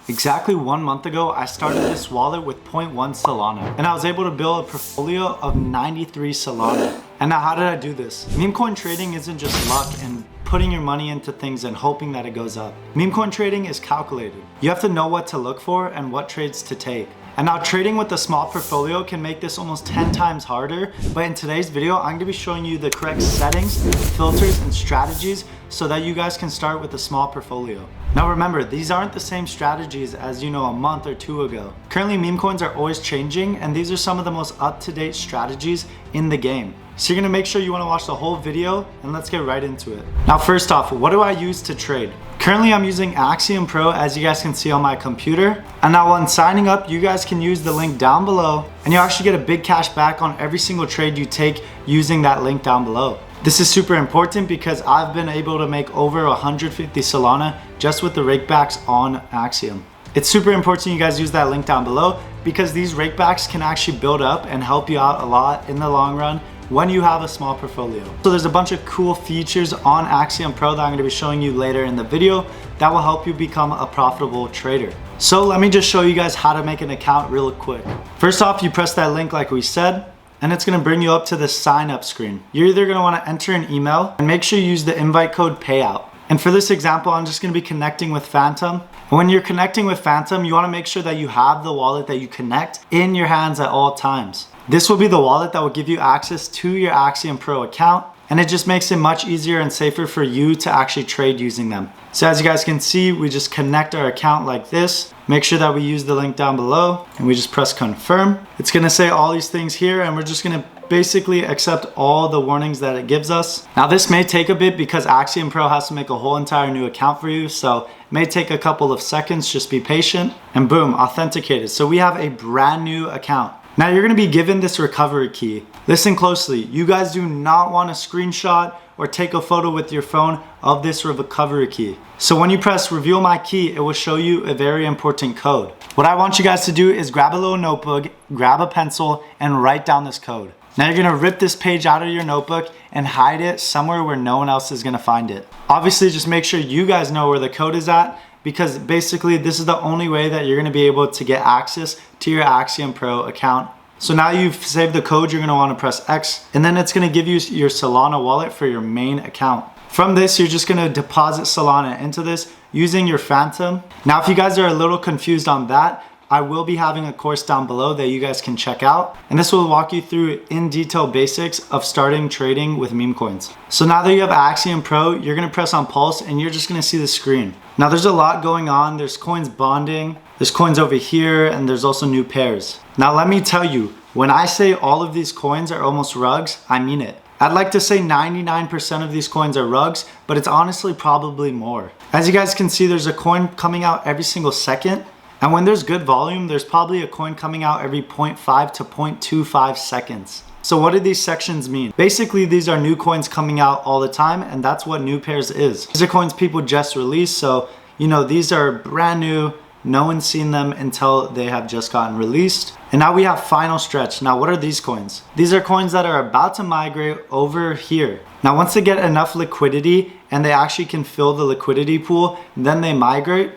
Exactly 1 month ago, I started this wallet with zero 0.1 Solana, and I was able to build a portfolio of 93 Solana. And now how did I do this? Memecoin trading isn't just luck and putting your money into things and hoping that it goes up. Memecoin trading is calculated. You have to know what to look for and what trades to take. And now trading with a small portfolio can make this almost 10 times harder, but in today's video, I'm gonna be showing you the correct settings, filters, and strategies so that you guys can start with a small portfolio. Now remember, these aren't the same strategies as a month or two ago. Currently, meme coins are always changing, and these are some of the most up-to-date strategies in the game. So you're gonna make sure you wanna watch the whole video, and let's get right into it. Now first off, what do I use to trade? Currently I'm using Axiom Pro, as you guys can see on my computer. And now when signing up, you guys can use the link down below, and you actually get a big cash back on every single trade you take using that link down below. This is super important because I've been able to make over 150 Solana just with the rakebacks on Axiom. It's super important you guys use that link down below because these rakebacks can actually build up and help you out a lot in the long run when you have a small portfolio. So there's a bunch of cool features on Axiom Pro that I'm gonna be showing you later in the video that will help you become a profitable trader. So let me just show you guys how to make an account real quick. First off, you press that link like we said, and it's gonna bring you up to the sign up screen. You're either gonna wanna enter an email and make sure you use the invite code payout. And for this example, I'm just gonna be connecting with Phantom. When you're connecting with Phantom, you wanna make sure that you have the wallet that you connect in your hands at all times. This will be the wallet that will give you access to your Axiom Pro account, and it just makes it much easier and safer for you to actually trade using them. So as you guys can see, we just connect our account like this. Make sure that we use the link down below, and we just press confirm. It's gonna say all these things here, and we're just gonna basically accept all the warnings that it gives us. Now this may take a bit because Axiom Pro has to make a whole entire new account for you, so it may take a couple of seconds, just be patient, and boom, authenticated. So we have a brand new account. Now you're gonna be given this recovery key. Listen closely, you guys do not want to screenshot or take a photo with your phone of this recovery key. So when you press reveal my key, it will show you a very important code. What I want you guys to do is grab a little notebook, grab a pencil, and write down this code. Now you're gonna rip this page out of your notebook and hide it somewhere where no one else is gonna find it. Obviously, just make sure you guys know where the code is at, because basically this is the only way that you're gonna be able to get access to your Axiom Pro account. So now you've saved the code, you're gonna wanna press X, and then it's gonna give you your Solana wallet for your main account. From this, you're just gonna deposit Solana into this using your Phantom. Now, if you guys are a little confused on that, I will be having a course down below that you guys can check out. And this will walk you through in detail basics of starting trading with meme coins. So now that you have Axiom Pro, you're gonna press on pulse and you're just gonna see the screen. Now there's a lot going on. There's coins bonding, there's coins over here, and there's also new pairs. Now let me tell you, when I say all of these coins are almost rugs, I mean it. I'd like to say 99% of these coins are rugs, but it's honestly probably more. As you guys can see, there's a coin coming out every single second. And when there's good volume, there's probably a coin coming out every 0.5 to 0.25 seconds. So what do these sections mean? Basically, these are new coins coming out all the time, and that's what new pairs is. These are coins people just released, so these are brand new. No one's seen them until they have just gotten released. And now we have final stretch. Now what are these coins? These are coins that are about to migrate over here. Now once they get enough liquidity and they actually can fill the liquidity pool, then they migrate.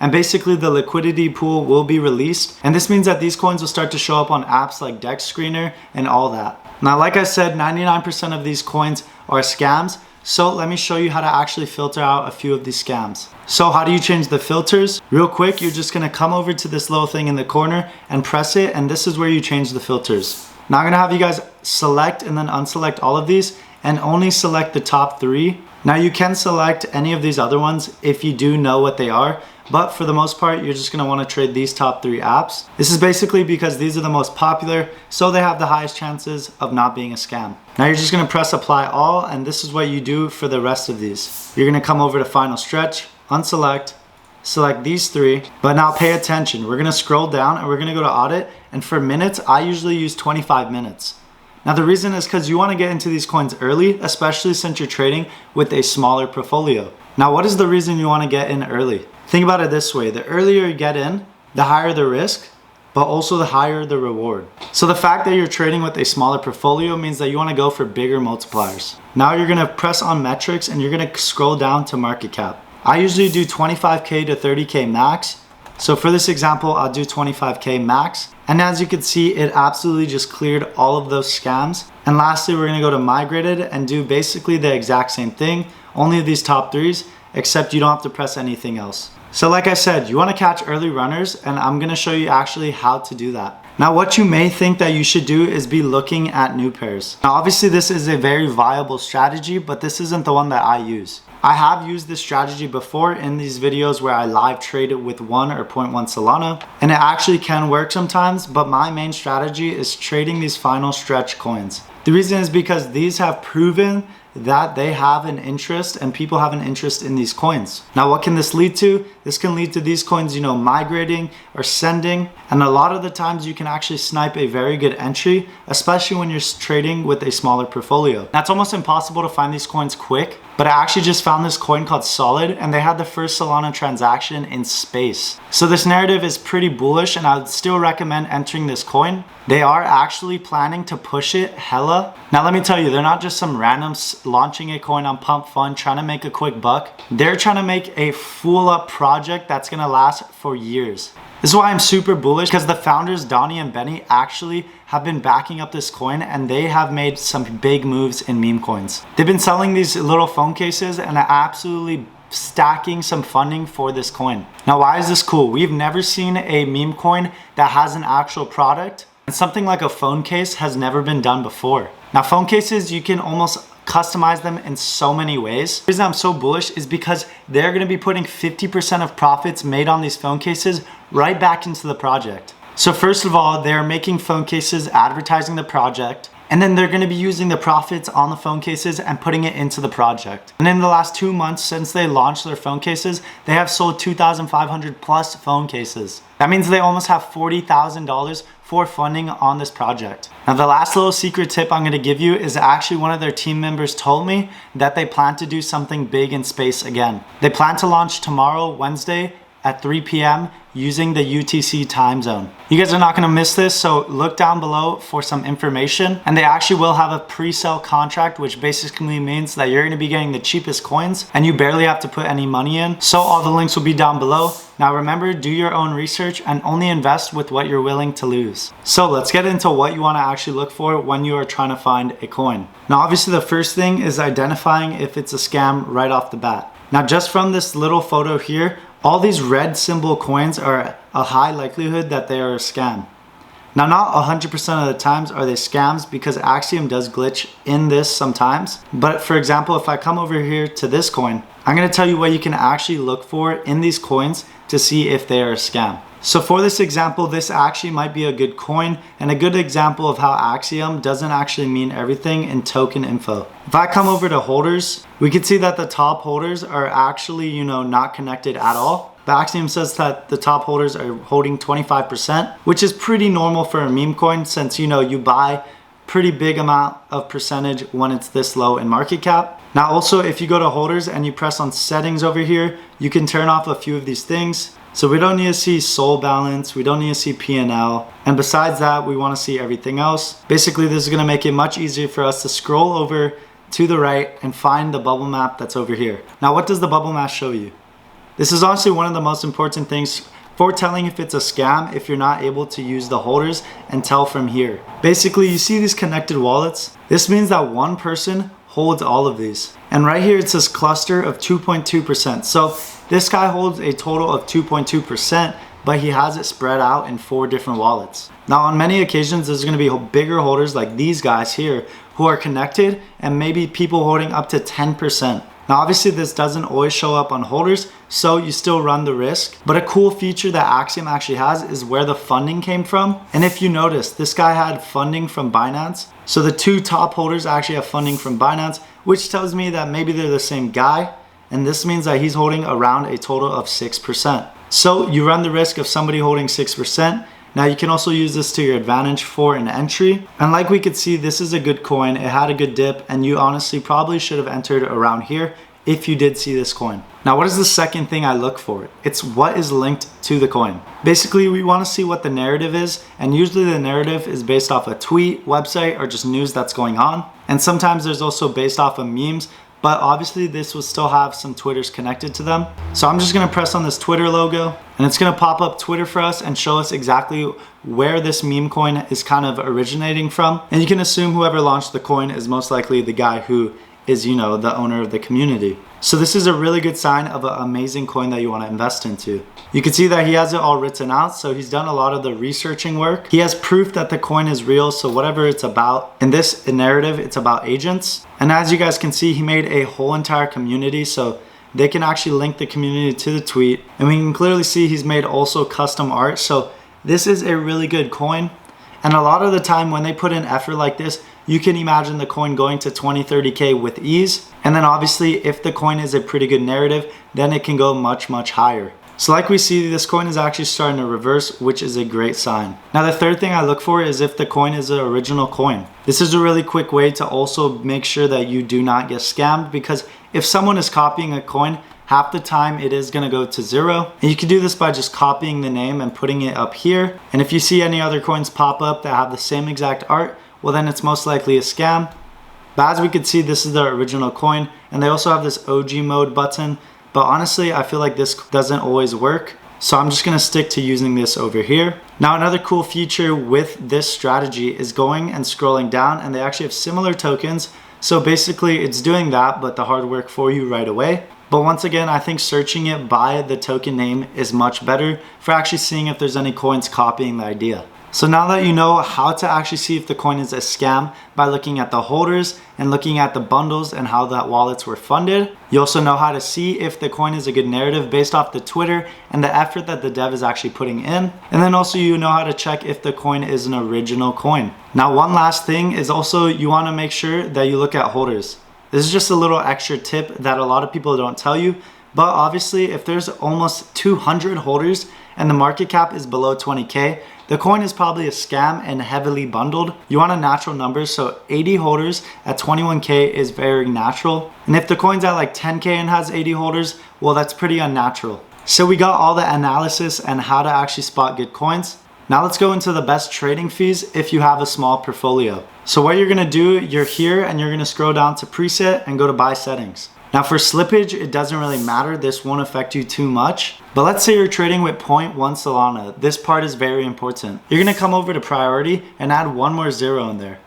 And basically the liquidity pool will be released. And this means that these coins will start to show up on apps like Dex Screener and all that. Now, like I said, 99% of these coins are scams. So let me show you how to actually filter out a few of these scams. So how do you change the filters? Real quick, you're just gonna come over to this little thing in the corner and press it. And this is where you change the filters. Now I'm gonna have you guys select and then unselect all of these and only select the top 3. Now you can select any of these other ones if you do know what they are. But for the most part, you're just gonna wanna trade these top 3 apps. This is basically because these are the most popular, so they have the highest chances of not being a scam. Now you're just gonna press apply all, and this is what you do for the rest of these. You're gonna come over to final stretch, unselect, select these 3, but now pay attention. We're gonna scroll down and we're gonna go to audit, and for minutes, I usually use 25 minutes. Now the reason is because you wanna get into these coins early, especially since you're trading with a smaller portfolio. Now what is the reason you wanna get in early? Think about it this way, the earlier you get in, the higher the risk, but also the higher the reward. So the fact that you're trading with a smaller portfolio means that you wanna go for bigger multipliers. Now you're gonna press on metrics and you're gonna scroll down to market cap. I usually do 25K to 30K max, So for this example, I'll do 25K max. And as you can see, it absolutely just cleared all of those scams. And lastly, we're gonna go to migrated and do basically the exact same thing, only these top threes, except you don't have to press anything else. So like I said, you wanna catch early runners, and I'm gonna show you actually how to do that. Now, what you may think that you should do is be looking at new pairs. Now, obviously this is a very viable strategy, but this isn't the one that I use. I have used this strategy before in these videos where I live traded with 1 or 0.1 Solana, and it actually can work sometimes, but my main strategy is trading these final stretch coins. The reason is because these have proven that they have an interest and people have an interest in these coins. Now, what can this lead to? This can lead to these coins, migrating or sending. And a lot of the times you can actually snipe a very good entry, especially when you're trading with a smaller portfolio. Now, it's almost impossible to find these coins quick, but I actually just found this coin called Solid, and they had the first Solana transaction in space. So this narrative is pretty bullish, and I would still recommend entering this coin. They are actually planning to push it hella. Now, let me tell you, they're not just some randoms launching a coin on Pump Fund trying to make a quick buck. They're trying to make a full up project that's gonna last for years. This is why I'm super bullish, because the founders, Donnie and Benny, actually have been backing up this coin, and they have made some big moves in meme coins. They've been selling these little phone cases and are absolutely stacking some funding for this coin. Now, why is this cool? We've never seen a meme coin that has an actual product, and something like a phone case has never been done before. Now, phone cases, you can almost customize them in so many ways. The reason I'm so bullish is because they're gonna be putting 50% of profits made on these phone cases right back into the project. So first of all, they're making phone cases, advertising the project, and then they're gonna be using the profits on the phone cases and putting it into the project. And in the last 2 months since they launched their phone cases, they have sold 2,500 plus phone cases. That means they almost have $40,000 for funding on this project. Now, the last little secret tip I'm gonna give you is actually one of their team members told me that they plan to do something big in space again. They plan to launch tomorrow, Wednesday, at 3 p.m. using the UTC time zone. You guys are not gonna miss this, so look down below for some information. And they actually will have a pre-sale contract, which basically means that you're gonna be getting the cheapest coins and you barely have to put any money in. So all the links will be down below. Now remember, do your own research and only invest with what you're willing to lose. So let's get into what you wanna actually look for when you are trying to find a coin. Now, obviously the first thing is identifying if it's a scam right off the bat. Now, just from this little photo here, all these red symbol coins are a high likelihood that they are a scam. Now, not 100% of the times are they scams, because Axiom does glitch in this sometimes. But for example, if I come over here to this coin, I'm gonna tell you what you can actually look for in these coins to see if they are a scam. So for this example, this actually might be a good coin and a good example of how Axiom doesn't actually mean everything in token info. If I come over to holders, we can see that the top holders are actually, not connected at all. The Axiom says that the top holders are holding 25%, which is pretty normal for a meme coin, since you buy pretty big amount of percentage when it's this low in market cap. Now also, if you go to holders and you press on settings over here, you can turn off a few of these things. So we don't need to see SOL balance, we don't need to see P&L, and besides that, we want to see everything else. Basically, this is going to make it much easier for us to scroll over to the right and find the bubble map that's over here. Now, what does the bubble map show you? This is honestly one of the most important things for telling if it's a scam, if you're not able to use the holders and tell from here. Basically, you see these connected wallets? This means that one person holds all of these. And right here, it says cluster of 2.2%. So this guy holds a total of 2.2%, but he has it spread out in 4 different wallets. Now, on many occasions, there's gonna be bigger holders like these guys here who are connected, and maybe people holding up to 10%. Now, obviously this doesn't always show up on holders, so you still run the risk. But a cool feature that Axiom actually has is where the funding came from. And if you notice, this guy had funding from Binance. So the 2 top holders actually have funding from Binance, which tells me that maybe they're the same guy. And this means that he's holding around a total of 6%. So you run the risk of somebody holding 6%. Now you can also use this to your advantage for an entry. And like we could see, this is a good coin. It had a good dip, and you honestly probably should have entered around here if you did see this coin. Now, what is the second thing I look for? It's what is linked to the coin. Basically, we want to see what the narrative is, and usually the narrative is based off a tweet, website, or just news that's going on. And sometimes there's also based off of memes, but obviously this will still have some Twitters connected to them. So I'm just gonna press on this Twitter logo, and it's gonna pop up Twitter for us and show us exactly where this meme coin is kind of originating from. And you can assume whoever launched the coin is most likely the guy who is, you know, the owner of the community. So this is a really good sign of an amazing coin that you want to invest into. You can see that he has it all written out, so he's done a lot of the researching work. He has proof that the coin is real, so whatever it's about, in this narrative, it's about agents. And as you guys can see, he made a whole entire community, so they can actually link the community to the tweet. And we can clearly see he's made also custom art, so this is a really good coin. And a lot of the time when they put in effort like this, you can imagine the coin going to 20, 30K with ease. And then obviously if the coin is a pretty good narrative, then it can go much, much higher. So like we see, this coin is actually starting to reverse, which is a great sign. Now the third thing I look for is if the coin is an original coin. This is a really quick way to also make sure that you do not get scammed, because if someone is copying a coin, half the time it is going to go to zero. And you can do this by just copying the name and putting it up here. And if you see any other coins pop up that have the same exact art, well then it's most likely a scam. But as we can see, this is the original coin, and they also have this OG mode button. But honestly, I feel like this doesn't always work. So I'm just gonna stick to using this over here. Now another cool feature with this strategy is going and scrolling down, and they actually have similar tokens. So basically it's doing that, but the hard work for you right away. But once again, I think searching it by the token name is much better for actually seeing if there's any coins copying the idea. So now that you know how to actually see if the coin is a scam by looking at the holders and looking at the bundles and how that wallets were funded, you also know how to see if the coin is a good narrative based off the Twitter and the effort that the dev is actually putting in. And then also you know how to check if the coin is an original coin. Now one last thing is also you want to make sure that you look at holders. This is just a little extra tip that a lot of people don't tell you. But obviously if there's almost 200 holders and the market cap is below 20K, the coin is probably a scam and heavily bundled. You want a natural number, so 80 holders at 21K is very natural. And if the coin's at like 10K and has 80 holders, well, that's pretty unnatural. So we got all the analysis and how to actually spot good coins. Now let's go into the best trading fees if you have a small portfolio. So what you're gonna do, you're here and you're gonna scroll down to preset and go to buy settings. Now for slippage, it doesn't really matter. This won't affect you too much. But let's say you're trading with 0.1 Solana. This part is very important. You're gonna come over to priority and add one more zero in there.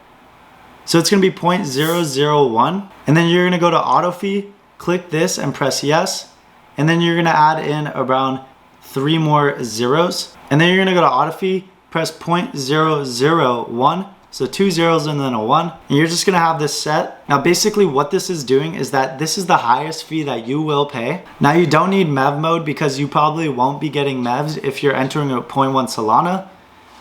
So it's gonna be 0.001. And then you're gonna go to auto fee, click this and press yes. And then you're gonna add in around 3 more zeros. And then you're gonna go to auto fee, press 0.001. So 2 zeros and then a 1. And you're just gonna have this set. Now basically what this is doing is that this is the highest fee that you will pay. Now you don't need MEV mode because you probably won't be getting MEVs if you're entering a 0.1 Solana.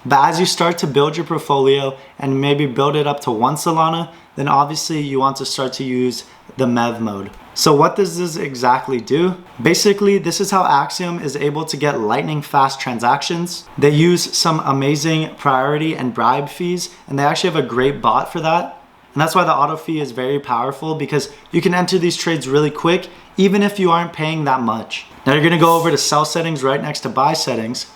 But as you start to build your portfolio and maybe build it up to 1 Solana, then obviously you want to start to use the MEV mode. So what does this exactly do? Basically, this is how Axiom is able to get lightning fast transactions. They use some amazing priority and bribe fees, and they actually have a great bot for that. And that's why the auto fee is very powerful, because you can enter these trades really quick, even if you aren't paying that much. Now you're gonna go over to sell settings right next to buy settings,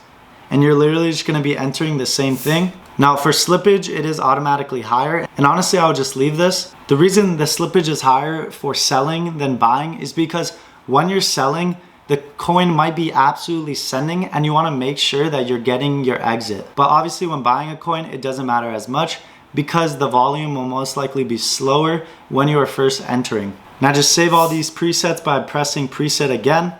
and you're literally just gonna be entering the same thing. Now for slippage, it is automatically higher. And honestly, I would just leave this. The reason the slippage is higher for selling than buying is because when you're selling, the coin might be absolutely sending and you wanna make sure that you're getting your exit. But obviously when buying a coin, it doesn't matter as much because the volume will most likely be slower when you are first entering. Now just save all these presets by pressing preset again.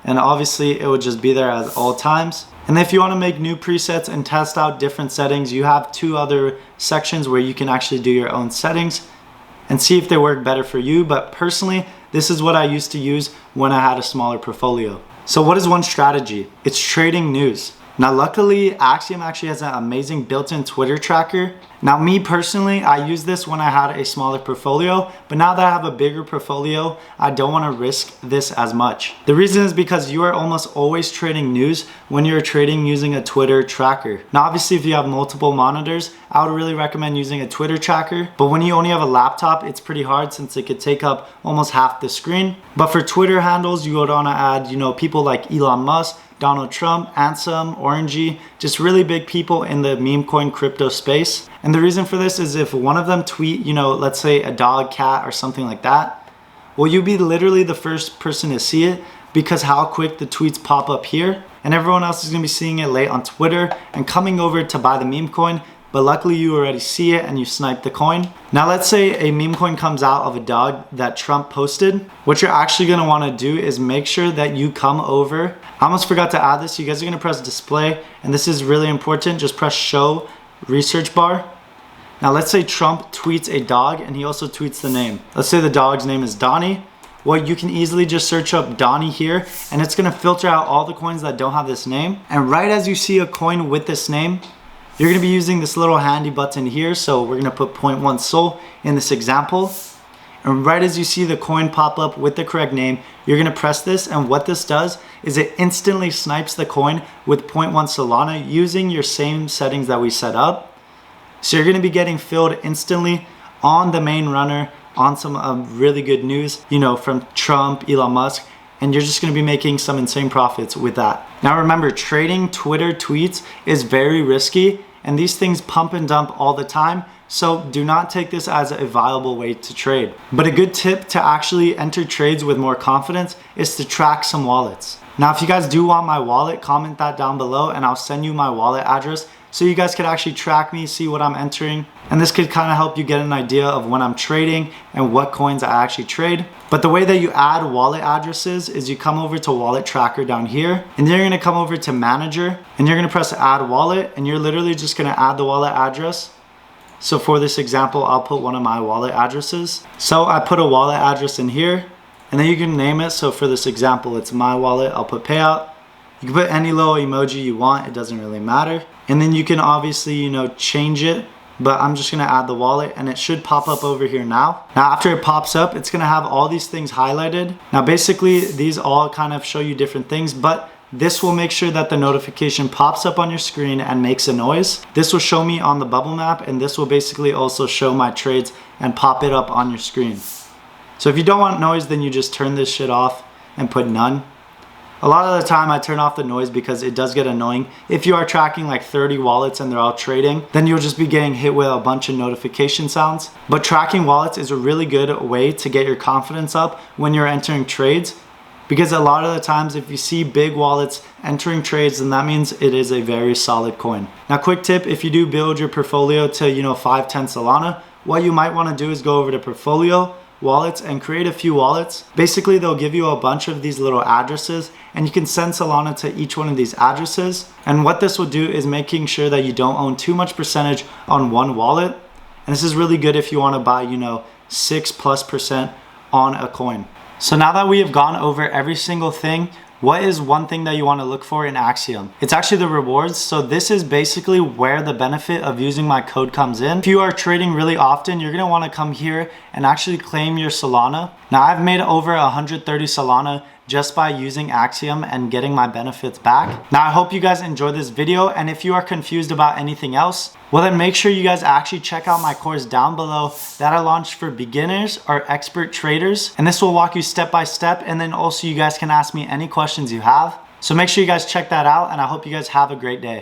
And obviously it would just be there at all times. And if you want to make new presets and test out different settings, you have 2 other sections where you can actually do your own settings and see if they work better for you. But personally, this is what I used to use when I had a smaller portfolio. So what is one strategy? It's trading news. Now luckily, Axiom actually has an amazing built-in Twitter tracker. Now me personally, I use this when I had a smaller portfolio, but now that I have a bigger portfolio, I don't want to risk this as much. The reason is because you are almost always trading news when you're trading using a Twitter tracker. Now obviously if you have multiple monitors, I would really recommend using a Twitter tracker, but when you only have a laptop, it's pretty hard since it could take up almost half the screen. But for Twitter handles, you would want to add, people like Elon Musk, Donald Trump, Axiom, Orangie, just really big people in the meme coin crypto space. And the reason for this is if one of them tweet, let's say a dog, cat, or something like that, Well, you'll be literally the first person to see it because how quick the tweets pop up here, and everyone else is gonna be seeing it late on Twitter and coming over to buy the meme coin. But luckily you already see it and you snipe the coin. Now let's say a meme coin comes out of a dog that Trump posted. What you're actually gonna wanna do is make sure that you come over. I almost forgot to add this. You guys are gonna press display, and this is really important. Just press show research bar. Now let's say Trump tweets a dog and he also tweets the name. Let's say the dog's name is Donnie. Well, you can easily just search up Donnie here and it's gonna filter out all the coins that don't have this name. And right as you see a coin with this name, you're gonna be using this little handy button here. So we're gonna put 0.1 Sol in this example. And right as you see the coin pop up with the correct name, you're gonna press this. And what this does is it instantly snipes the coin with 0.1 Solana using your same settings that we set up. So you're gonna be getting filled instantly on the main runner on some really good news, you know, from Trump, Elon Musk, and you're just gonna be making some insane profits with that. Now remember, trading Twitter tweets is very risky and these things pump and dump all the time. So do not take this as a viable way to trade. But a good tip to actually enter trades with more confidence is to track some wallets. Now, if you guys do want my wallet, comment that down below and I'll send you my wallet address so you guys could actually track me, see what I'm entering. And this could kind of help you get an idea of when I'm trading and what coins I actually trade. But the way that you add wallet addresses is you come over to wallet tracker down here and then you're gonna come over to manager and you're gonna press add wallet and you're literally just gonna add the wallet address. So for this example, I'll put one of my wallet addresses. So I put a wallet address in here and then you can name it. So for this example, it's my wallet. I'll put payout. You can put any little emoji you want. It doesn't really matter. And then you can obviously, you know, change it, but I'm just gonna add the wallet and it should pop up over here now. Now, after it pops up, it's gonna have all these things highlighted. Now, basically these all kind of show you different things, but this will make sure that the notification pops up on your screen and makes a noise. This will show me on the bubble map and this will basically also show my trades and pop it up on your screen. So if you don't want noise, then you just turn this shit off and put none. A lot of the time I turn off the noise because it does get annoying. If you are tracking like 30 wallets and they're all trading, then you'll just be getting hit with a bunch of notification sounds. But tracking wallets is a really good way to get your confidence up when you're entering trades. Because a lot of the times if you see big wallets entering trades, then that means it is a very solid coin. Now, quick tip, if you do build your portfolio to, you know, 5, 10 Solana, what you might want to do is go over to portfolio, wallets, and create a few wallets. Basically, they'll give you a bunch of these little addresses and you can send Solana to each one of these addresses. And what this will do is making sure that you don't own too much percentage on one wallet. And this is really good if you want to buy, you know, 6+% on a coin. So now that we have gone over every single thing, what is one thing that you want to look for in Axiom? It's actually the rewards. So this is basically where the benefit of using my code comes in. If you are trading really often, you're going to want to come here and actually claim your Solana. Now I've made over 130 Solana just by using Axiom and getting my benefits back. Now I hope you guys enjoyed this video, and if you are confused about anything else, well then make sure you guys actually check out my course down below that I launched for beginners or expert traders, and this will walk you step by step, and then also you guys can ask me any questions you have. So make sure you guys check that out, and I hope you guys have a great day.